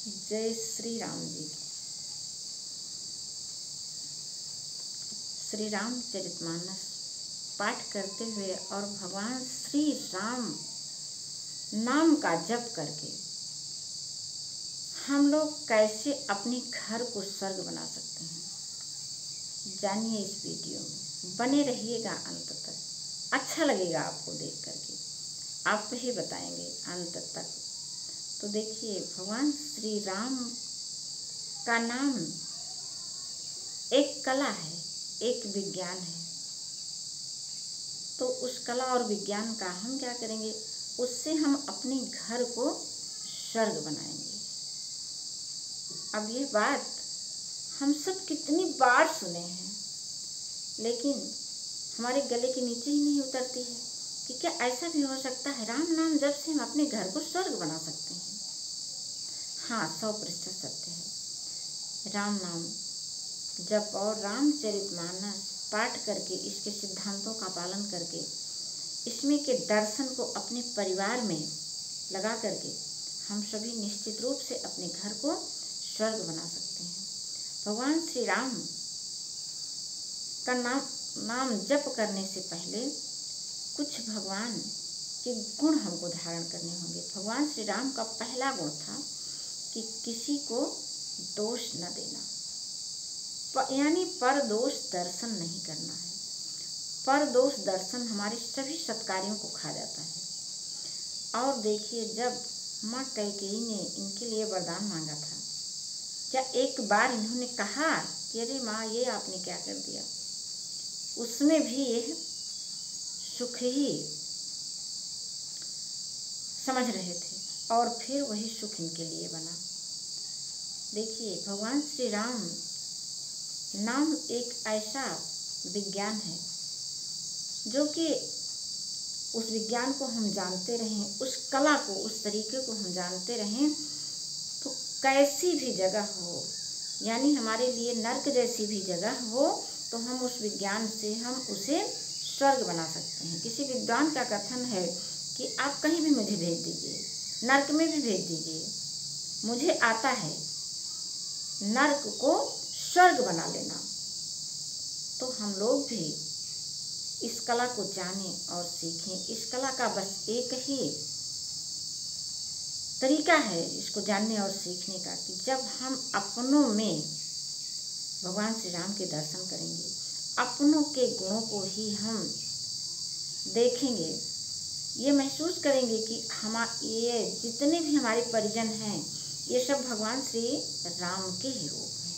जय श्री राम जी। श्री रामचरितमानस पाठ करते हुए और भगवान श्री राम नाम का जप करके हम लोग कैसे अपने घर को स्वर्ग बना सकते हैं, जानिए इस वीडियो में। बने रहिएगा अंत तक, अच्छा लगेगा आपको देख करके, आप ही बताएंगे अंत तक। तो देखिए, भगवान श्री राम का नाम एक कला है, एक विज्ञान है। तो उस कला और विज्ञान का हम क्या करेंगे, उससे हम अपने घर को स्वर्ग बनाएंगे। अब ये बात हम सब कितनी बार सुने हैं, लेकिन हमारे गले के नीचे ही नहीं उतरती है कि क्या ऐसा भी हो सकता है, राम नाम जब से हम अपने घर को स्वर्ग बना सकते हैं। हाँ, 100% सत्य है। राम नाम जप और रामचरितमानस पाठ करके, इसके सिद्धांतों का पालन करके, इसमें के दर्शन को अपने परिवार में लगा करके हम सभी निश्चित रूप से अपने घर को स्वर्ग बना सकते हैं। भगवान श्री राम का नाम जप करने से पहले कुछ भगवान के गुण हमको धारण करने होंगे। भगवान श्री राम का पहला गुण था कि किसी को दोष न देना, यानी पर दोष दर्शन नहीं करना है। पर दोष दर्शन हमारे सभी सत्कार्यों को खा जाता है। और देखिए, जब माँ कैकेयी ने इनके लिए वरदान मांगा था, क्या एक बार इन्होंने कहा कि अरे माँ, ये आपने क्या कर दिया? उसमें भी यह सुख ही समझ रहे थे और फिर वही सुख इनके लिए बना। देखिए, भगवान श्री राम नाम एक ऐसा विज्ञान है जो कि उस विज्ञान को हम जानते रहें, उस कला को, उस तरीके को हम जानते रहें, तो कैसी भी जगह हो, यानी हमारे लिए नर्क जैसी भी जगह हो, तो हम उस विज्ञान से हम उसे स्वर्ग बना सकते हैं। किसी विद्वान का कथन है कि आप कहीं भी मुझे भेज दीजिए, नर्क में भी भेज दीजिए, मुझे आता है नर्क को स्वर्ग बना लेना। तो हम लोग भी इस कला को जानें और सीखें। इस कला का बस एक ही तरीका है इसको जानने और सीखने का, कि जब हम अपनों में भगवान श्री राम के दर्शन करेंगे, अपनों के गुणों को ही हम देखेंगे, ये महसूस करेंगे कि ये जितने भी हमारे परिजन हैं, ये सब भगवान श्री राम के ही रूप हैं।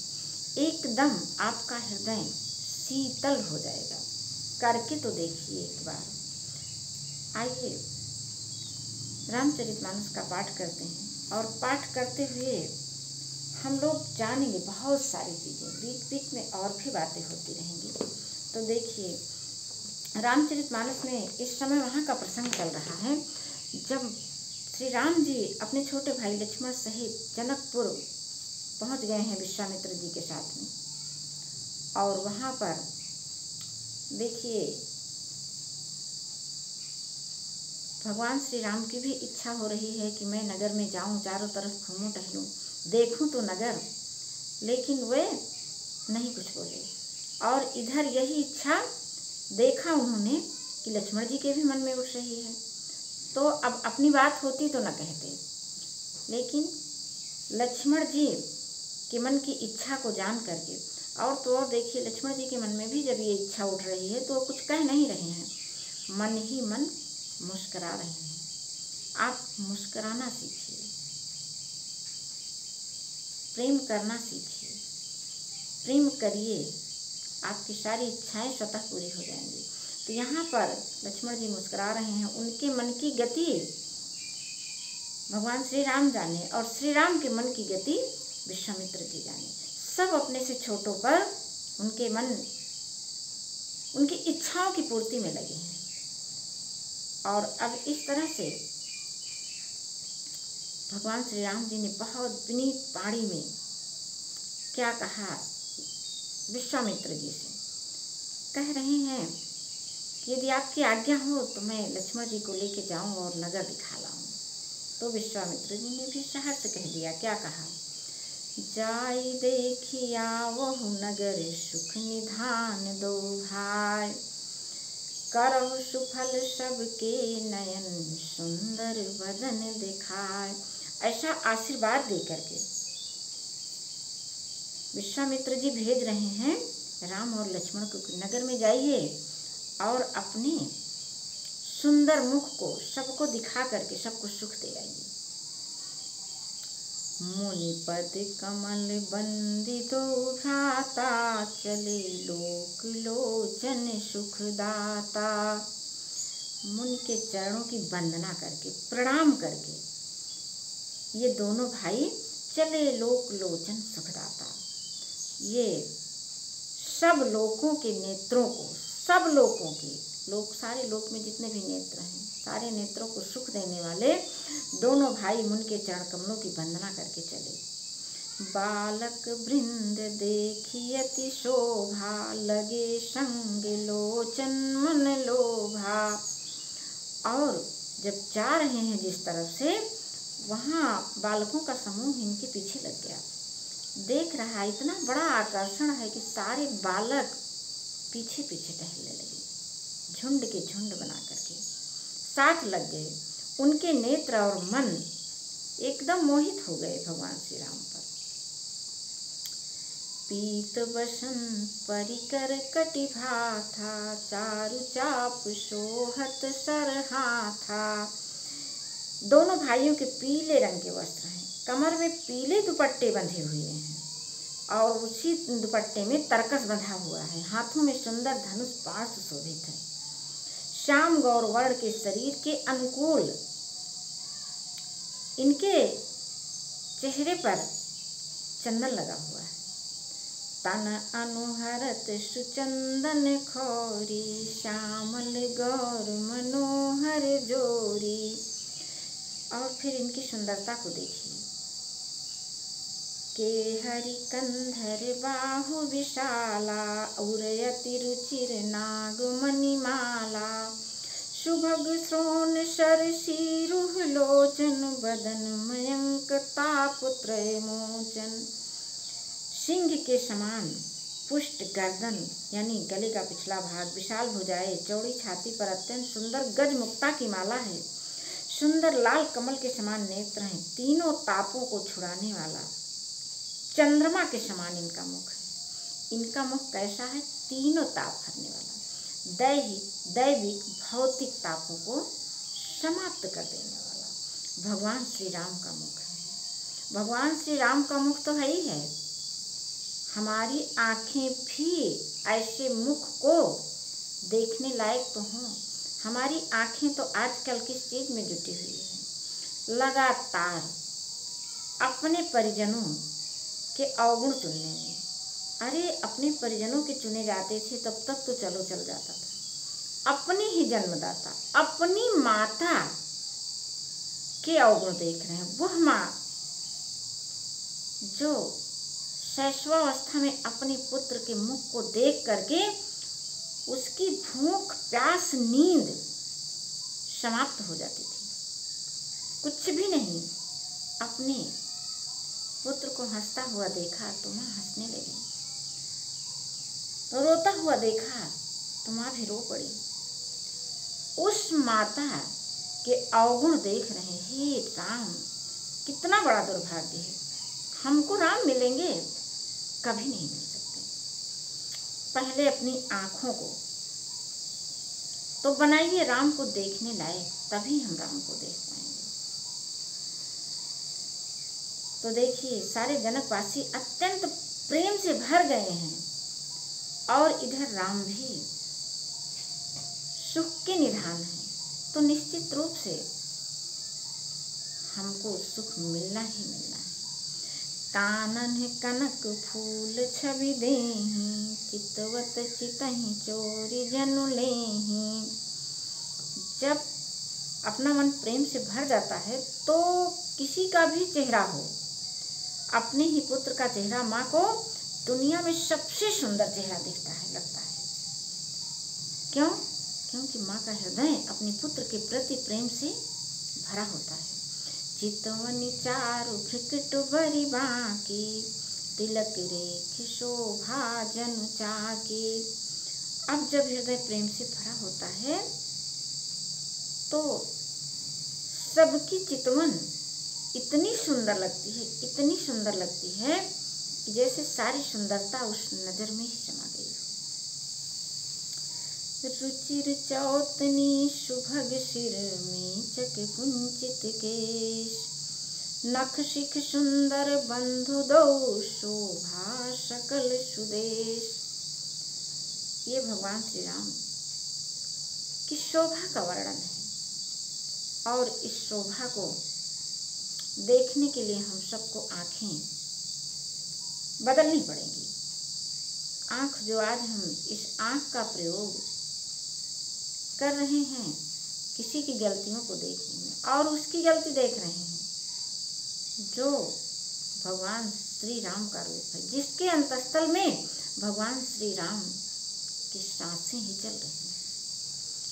एकदम आपका हृदय शीतल हो जाएगा। करके तो देखिए एक बार। आइए रामचरितमानस का पाठ करते हैं, और पाठ करते हुए हम लोग जानेंगे बहुत सारी चीज़ें, बीच बीच में और भी बातें होती रहेंगी। तो देखिए, रामचरितमानस में इस समय वहाँ का प्रसंग चल रहा है जब श्री राम जी अपने छोटे भाई लक्ष्मण सहित जनकपुर पहुँच गए हैं विश्वामित्र जी के साथ में। और वहाँ पर देखिए, भगवान श्री राम की भी इच्छा हो रही है कि मैं नगर में जाऊं, चारों तरफ घूमूं, टहलूं, देखूं तो नगर, लेकिन वे नहीं कुछ बोले। और इधर यही इच्छा देखा उन्होंने कि लक्ष्मण जी के भी मन में उठ रही है। तो अब अपनी बात होती तो न कहते, लेकिन लक्ष्मण जी के मन की इच्छा को जान करके, और तो और देखिए, लक्ष्मण जी के मन में भी जब ये इच्छा उठ रही है तो कुछ कह नहीं रहे हैं, मन ही मन मुस्कुरा रहे हैं। आप मुस्कुराना सीखिए, प्रेम करना सीखिए, प्रेम करिए, आपकी सारी इच्छाएं स्वतः पूरी हो जाएंगी। तो यहाँ पर लक्ष्मण जी मुस्कुरा रहे हैं, उनके मन की गति भगवान श्री राम जाने, और श्री राम के मन की गति विश्वामित्र जी जाने। सब अपने से छोटों पर उनके मन, उनकी इच्छाओं की पूर्ति में लगे हैं। और अब इस तरह से भगवान श्री राम जी ने बहुत विनीत वाणी में क्या कहा विश्वामित्र जी से, कह रहे हैं कि यदि आपकी आज्ञा हो तो मैं लक्ष्मण जी को लेके जाऊं और नगर दिखा लाऊं। तो विश्वामित्र जी ने भी सहर्ष कह दिया। क्या कहा? जाई देखिया वहु नगर सुख निधान दो भाई, करहु सुफल सबके नयन सुंदर बदन दिखाए। ऐसा आशीर्वाद दे करके विश्वामित्र जी भेज रहे हैं राम और लक्ष्मण को, नगर में जाइए और अपने सुंदर मुख को सबको दिखा करके सबको सुख दे आइए। मुनिपद कमल बंदितो भ्राता, चले लोक लोचन सुखदाता। मुनि के चरणों की वंदना करके प्रणाम करके ये दोनों भाई चले लोक लोचन सुखदाता। ये सब लोकों के नेत्रों को, सब लोकों के, लोक सारे लोक में जितने भी नेत्र हैं सारे नेत्रों को सुख देने वाले दोनों भाई मुनि के चरण कमलों की वंदना करके चले। बालक वृंद देखी अति शोभा, लगे संग लोचन मन लोभा। और जब जा रहे हैं जिस तरफ से, वहाँ बालकों का समूह इनके पीछे लग गया। देख रहा है, इतना बड़ा आकर्षण है कि सारे बालक पीछे पीछे टहलने लगे, झुंड के झुंड बना करके साथ लग गए। उनके नेत्र और मन एकदम मोहित हो गए भगवान श्री राम पर। पीत बसन परिकर कटिभा था, चारु चाप सोहत सरहा था। दोनों भाइयों के पीले रंग के वस्त्र हैं, कमर में पीले दुपट्टे बंधे हुए हैं और उसी दुपट्टे में तरकस बंधा हुआ है। हाथों में सुंदर धनुष बाण सुशोभित है। श्याम गौर वर्ण के शरीर के अनुकूल इनके चेहरे पर चंदन लगा हुआ है। तन अनुहरत सुचंदन खौरी, श्यामल गौर मनोहर जोरी। और फिर इनकी सुंदरता को देखिए। के हरि कंधर बाहु विशाला, उरयति रुचिर नाग मणिमाला। सुभग श्रोण सर सिरुह लोचन, बदन मयंक ताप त्रय मोचन। सिंह के समान पुष्ट गर्दन यानी गले का पिछला भाग, विशाल भुजाएं, चौड़ी छाती पर अत्यंत सुंदर गज मुक्ता की माला है। सुंदर लाल कमल के समान नेत्र हैं, तीनों तापों को छुड़ाने वाला चंद्रमा के समान इनका मुख है। इनका मुख कैसा है? तीनों ताप हरने वाला, दैविक भौतिक तापों को समाप्त कर देने वाला भगवान श्री राम का मुख है। भगवान श्री राम का मुख तो है ही है, हमारी आँखें भी ऐसे मुख को देखने लायक तो हों। हमारी आँखें तो आजकल किस चीज़ में जुटी हुई है? लगातार अपने परिजनों के अवगुण चुनने में। अरे अपने परिजनों के चुने जाते थे तब तक तो चलो चल जाता था। अपनी ही जन्मदाता, अपनी माता के अवगुण देख रहे हैं। वह माँ जो शैशवावस्था में अपने पुत्र के मुख को देख करके उसकी भूख प्यास नींद समाप्त हो जाती थी, कुछ भी नहीं। अपने पुत्र को हंसता हुआ देखा तो माँ हंसने लगी, तो रोता हुआ देखा तो माँ भी रो पड़ी। उस माता के अवगुण देख रहे, हे राम कितना बड़ा दुर्भाग्य है, हमको राम मिलेंगे कभी नहीं मिल सकते। पहले अपनी आँखों को तो बनाइए राम को देखने लायक, तभी हम राम को देख पाएंगे। तो देखिए सारे जनकवासी अत्यंत प्रेम से भर गए हैं और इधर राम भी सुख के निधान है। तो निश्चित रूप से हमको सुख मिलना ही मिलना है। कानन कनक फूल छवि देहि, चितवत चितहि चोरी जनु लेहि। जब अपना मन प्रेम से भर जाता है तो किसी का भी चेहरा हो, अपने ही पुत्र का चेहरा माँ को दुनिया में सबसे सुंदर चेहरा दिखता है, लगता है। क्यों? क्योंकि माँ का हृदय अपने पुत्र के प्रति प्रेम से भरा होता है। चितवन चारु भ्रिकुट बरि बांकी, तिलक रेख शोभा जनु चाकी। अब जब हृदय प्रेम से भरा होता है तो सबकी चितवन इतनी सुंदर लगती है, इतनी सुंदर लगती है कि जैसे सारी सुंदरता उस नजर में ही समा गई। रुचिर चौतनी सुभग सिर में चक कुंचित केश, नख शिख सुंदर बंधु दो शोभा सकल सुदेश। ये भगवान श्री राम की शोभा का वर्णन है और इस शोभा को देखने के लिए हम सबको आंखें बदलनी पड़ेगी। आंख जो आज हम इस आंख का प्रयोग कर रहे हैं किसी की गलतियों को देखने में और उसकी गलती देख रहे हैं जो भगवान श्री राम का रूप है, जिसके अंतस्थल में भगवान श्री राम की सांसें ही चल रही हैं,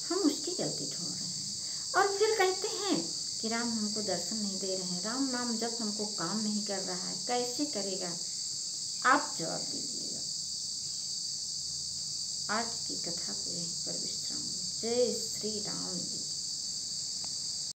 हम उसकी गलती ढूंढ रहे हैं और फिर कहते हैं कि राम हमको दर्शन नहीं दे रहे हैं, राम नाम जब हमको काम नहीं कर रहा है, कैसे करेगा? आप जवाब दीजिएगा। आज की कथा को यहीं पर विश्राम। जय श्री राम जी।